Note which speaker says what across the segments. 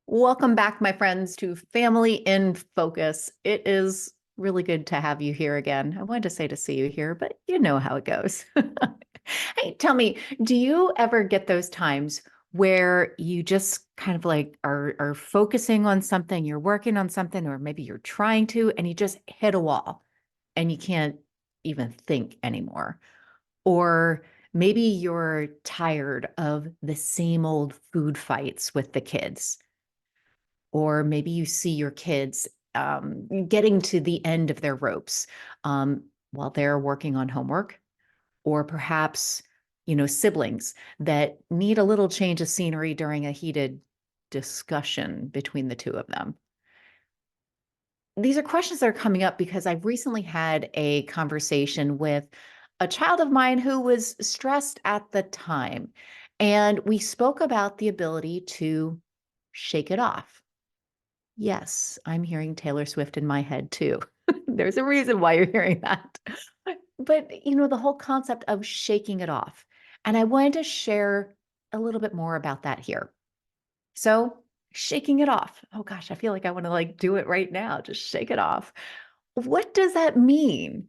Speaker 1: Welcome back, my friends, to Family in Focus. It is really good to have you here again. I wanted to say to see you here, but you know how it goes. Hey, tell me, do you ever get those times where you just kind of like are focusing on something, you're working on something, or maybe you're trying to, and you just hit a wall and you can't even think anymore? Or maybe you're tired of the same old food fights with the kids, or maybe you see your kids getting to the end of their ropes while they're working on homework, or perhaps, siblings that need a little change of scenery during a heated discussion between the two of them. These are questions that are coming up because I've recently had a conversation with a child of mine who was stressed at the time. And we spoke about the ability to shake it off. Yes, I'm hearing Taylor Swift in my head too. There's a reason why you're hearing that. But, the whole concept of shaking it off. And I wanted to share a little bit more about that here. So, shaking it off. Oh gosh, I feel like I want to do it right now. Just shake it off. What does that mean?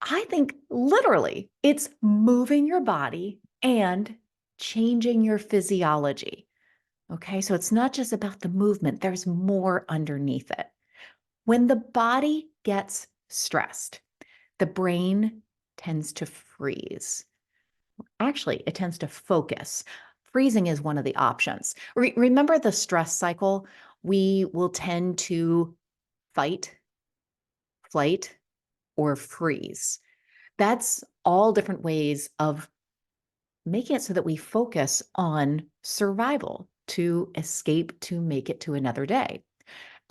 Speaker 1: I think literally it's moving your body and changing your physiology. Okay, so it's not just about the movement, there's more underneath it. When the body gets stressed, the brain tends to freeze. Actually, it tends to focus. Freezing is one of the options. Remember the stress cycle? We will tend to fight, flight, or freeze. That's all different ways of making it so that we focus on survival to escape, to make it to another day.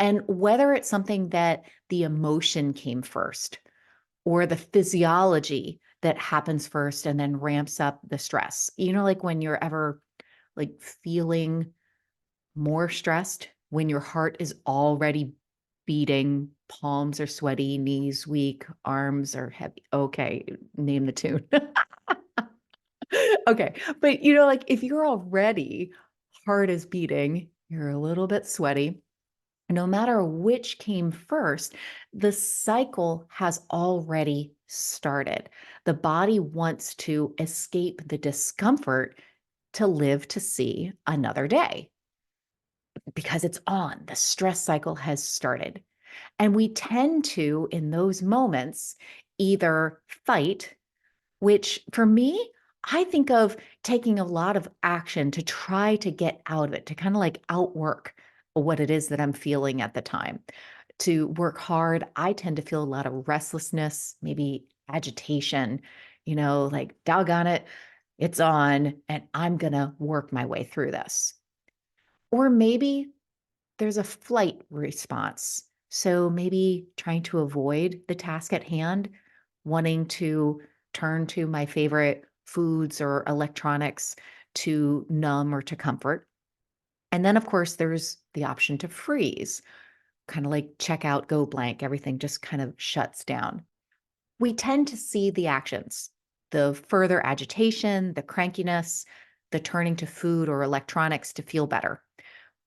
Speaker 1: And whether it's something that the emotion came first or the physiology that happens first and then ramps up the stress. Like when you're ever feeling more stressed, when your heart is already beating, palms are sweaty, knees weak, arms are heavy. Okay, name the tune. Okay. But if you're already heart is beating, you're a little bit sweaty, no matter which came first, the cycle has already started. The body wants to escape the discomfort to live to see another day because it's on. The stress cycle has started. And we tend to, in those moments, either fight, which for me, I think of taking a lot of action to try to get out of it, to kind of outwork what it is that I'm feeling at the time. To work hard, I tend to feel a lot of restlessness, maybe agitation, like doggone it, it's on, and I'm going to work my way through this. Or maybe there's a flight response. So maybe trying to avoid the task at hand, wanting to turn to my favorite foods or electronics to numb or to comfort. And then, of course, there's the option to freeze, kind of like check out, go blank, everything just kind of shuts down. We tend to see the actions, the further agitation, the crankiness, the turning to food or electronics to feel better.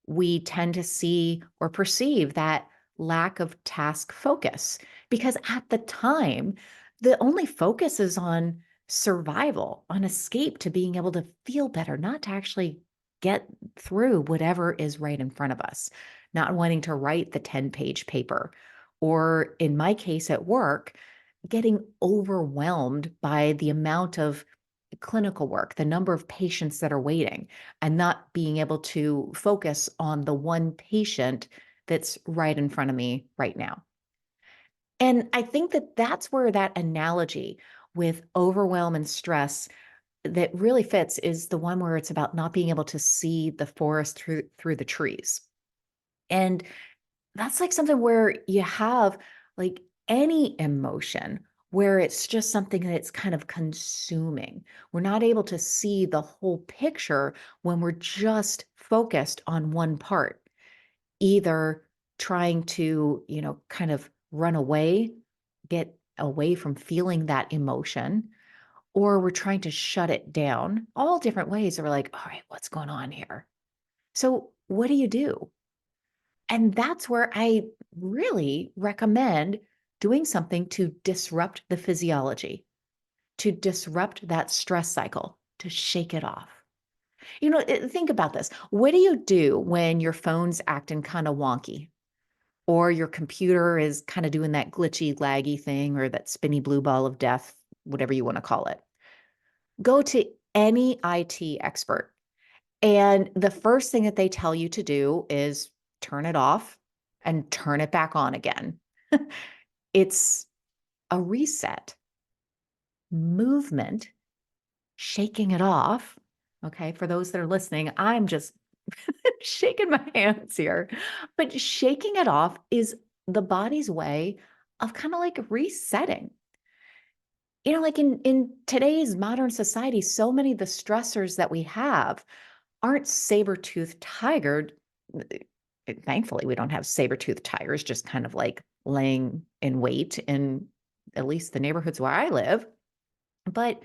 Speaker 1: We tend to see or perceive that lack of task focus because at the time, the only focus is on survival, on escape to being able to feel better, not to actually get through whatever is right in front of us, not wanting to write the 10-page paper. Or in my case at work, getting overwhelmed by the amount of clinical work, the number of patients that are waiting, and not being able to focus on the one patient that's right in front of me right now. And I think that that's where that analogy with overwhelm and stress that really fits is the one where it's about not being able to see the forest through the trees. And that's something where you have like any emotion where it's just something that's kind of consuming. We're not able to see the whole picture when we're just focused on one part, either trying to, kind of run away, get away from feeling that emotion, or we're trying to shut it down. All different ways. We're like, all right, what's going on here? So what do you do? And that's where I really recommend doing something to disrupt the physiology, to disrupt that stress cycle, to shake it off. Think about this. What do you do when your phone's acting kind of wonky or your computer is kind of doing that glitchy, laggy thing or that spinny blue ball of death, whatever you want to call it? Go to any IT expert. And the first thing that they tell you to do is turn it off and turn it back on again. It's a reset, movement, shaking it off. Okay. For those that are listening, I'm just shaking my hands here. But shaking it off is the body's way of kind of like resetting. Like in today's modern society, so many of the stressors that we have aren't saber-toothed tigered. Thankfully, we don't have saber-toothed tigers just kind of like laying in wait in at least the neighborhoods where I live. But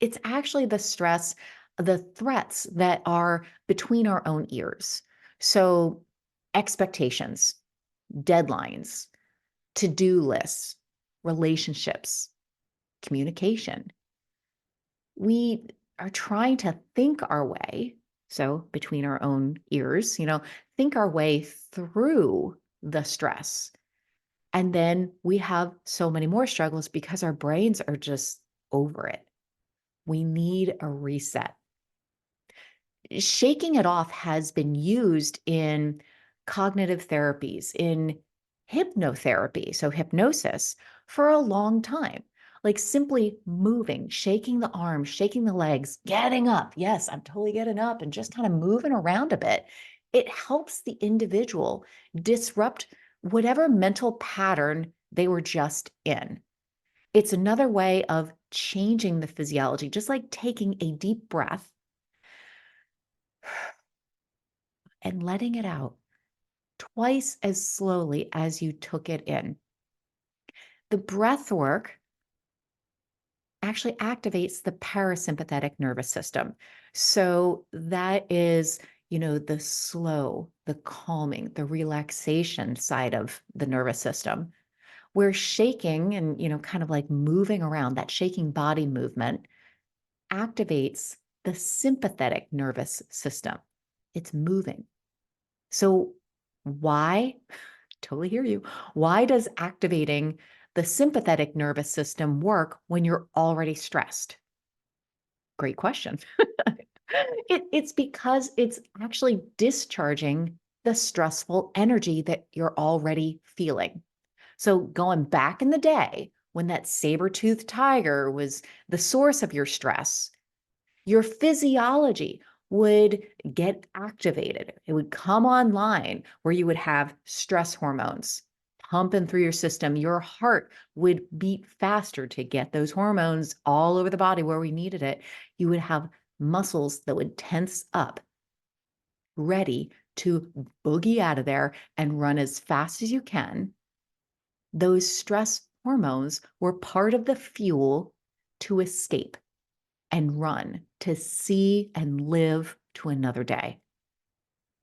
Speaker 1: it's actually the stress, the threats that are between our own ears. So, expectations, deadlines, to do lists, relationships, communication. We are trying to think our way. So, between our own ears, think our way through the stress. And then we have so many more struggles because our brains are just over it. We need a reset. Shaking it off has been used in cognitive therapies, in hypnotherapy, so hypnosis, for a long time. Like simply moving, shaking the arms, shaking the legs, getting up. Yes, I'm totally getting up and just kind of moving around a bit. It helps the individual disrupt whatever mental pattern they were just in. It's another way of changing the physiology, just like taking a deep breath and letting it out twice as slowly as you took it in. The breath work actually activates the parasympathetic nervous system. So that is, the slow, the calming, the relaxation side of the nervous system. Where shaking and, kind of like moving around, that shaking body movement activates the sympathetic nervous system. It's moving. So why? Totally hear you. Why does activating the sympathetic nervous system work when you're already stressed? Great question. It's because it's actually discharging the stressful energy that you're already feeling. So going back in the day when that saber-toothed tiger was the source of your stress, your physiology would get activated. It would come online where you would have stress hormones pumping through your system. Your heart would beat faster to get those hormones all over the body where we needed it. You would have muscles that would tense up, ready to boogie out of there and run as fast as you can. Those stress hormones were part of the fuel to escape and run, to see and live to another day.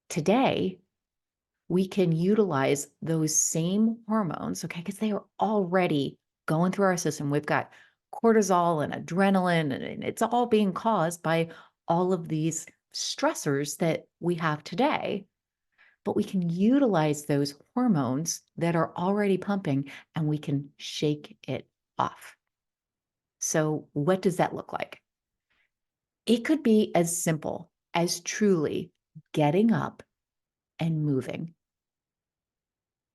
Speaker 1: Today, we can utilize those same hormones, okay, because they are already going through our system. We've got cortisol and adrenaline, and it's all being caused by all of these stressors that we have today. But we can utilize those hormones that are already pumping and we can shake it off. So, what does that look like? It could be as simple as truly getting up and moving,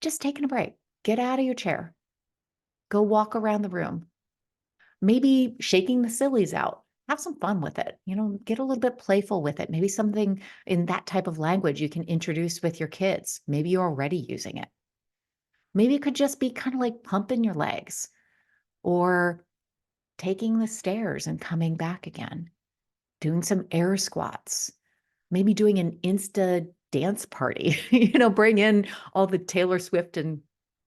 Speaker 1: just taking a break. Get out of your chair, go walk around the room, maybe shaking the sillies out. Have some fun with it. Get a little bit playful with it. Maybe something in that type of language you can introduce with your kids. Maybe you're already using it. Maybe it could just be kind of like pumping your legs or taking the stairs and coming back again, doing some air squats, maybe doing an Insta dance party, bring in all the Taylor Swift and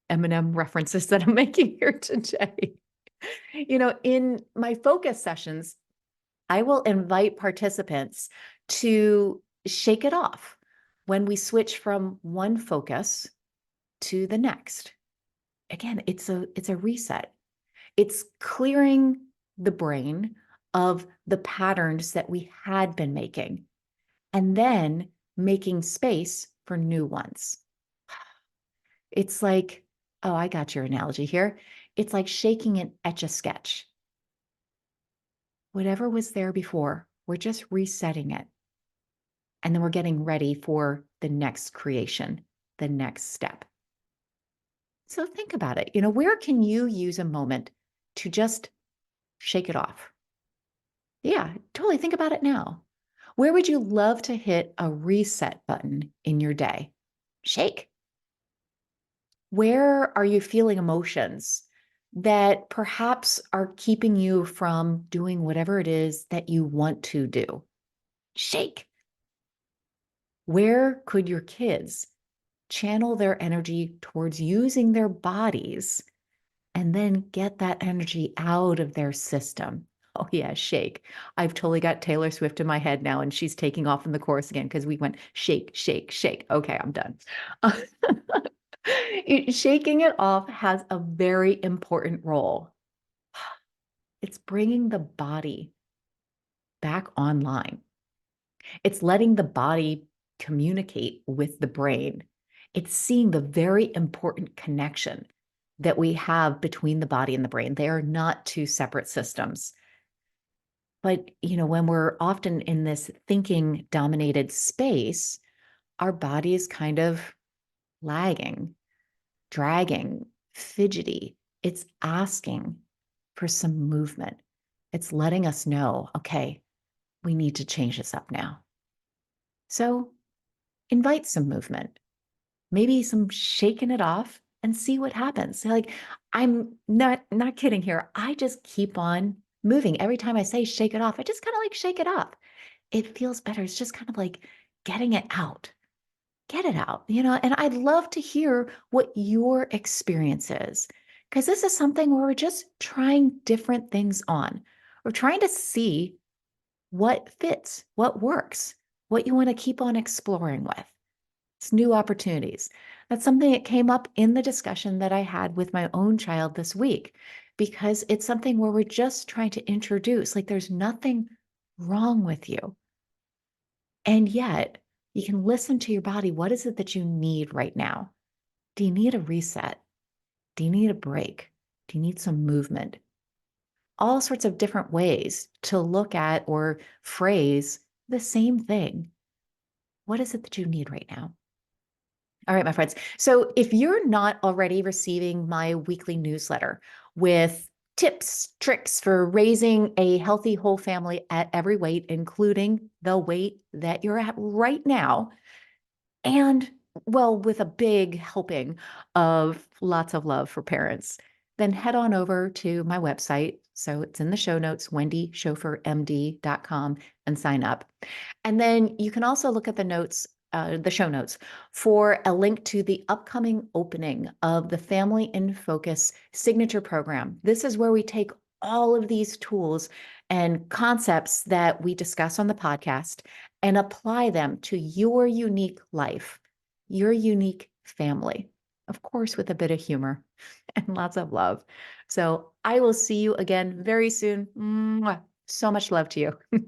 Speaker 1: Eminem references that I'm making here today. In my focus sessions, I will invite participants to shake it off. when we switch from one focus to the next. Again, it's a reset. It's clearing the brain of the patterns that we had been making and then making space for new ones. It's like, oh, I got your analogy here. It's like shaking an etch-a-sketch. Whatever was there before, we're just resetting it. And then we're getting ready for the next creation, the next step. So think about it. Where can you use a moment to just shake it off? Yeah, totally. Think about it now. Where would you love to hit a reset button in your day? Shake. Where are you feeling emotions that perhaps are keeping you from doing whatever it is that you want to do? Shake. Where could your kids channel their energy towards using their bodies and then get that energy out of their system? Oh, yeah, shake. I've totally got Taylor Swift in my head now, and she's taking off in the chorus again because we went shake, shake, shake. Okay, I'm done. Shaking it off has a very important role. It's bringing the body back online. It's letting the body communicate with the brain. It's seeing the very important connection that we have between the body and the brain. They are not two separate systems. But, when we're often in this thinking dominated space, our body is kind of lagging, dragging, fidgety. It's asking for some movement. It's letting us know, okay, we need to change this up now. So invite some movement, maybe some shaking it off and see what happens. Like, I'm not kidding here. I just keep on moving. Every time I say shake it off, I just kind of like shake it off. It feels better. It's just kind of like getting it out. Get it out, and I'd love to hear what your experience is, because this is something where we're just trying different things on. We're trying to see what fits, what works, what you want to keep on exploring with. It's new opportunities. That's something that came up in the discussion that I had with my own child this week, because it's something where we're just trying to introduce, like, there's nothing wrong with you. And yet, you can listen to your body. What is it that you need right now? Do you need a reset? Do you need a break? Do you need some movement? All sorts of different ways to look at or phrase the same thing. What is it that you need right now? All right, my friends. So if you're not already receiving my weekly newsletter with tips, tricks for raising a healthy whole family at every weight, including the weight that you're at right now, and well, with a big helping of lots of love for parents, then head on over to my website. So it's in the show notes, wendyschofermd.com, and sign up. And then you can also look at the show notes for a link to the upcoming opening of the Family in Focus signature program. This is where we take all of these tools and concepts that we discuss on the podcast and apply them to your unique life, your unique family, of course, with a bit of humor and lots of love. So I will see you again very soon. Mwah. So much love to you.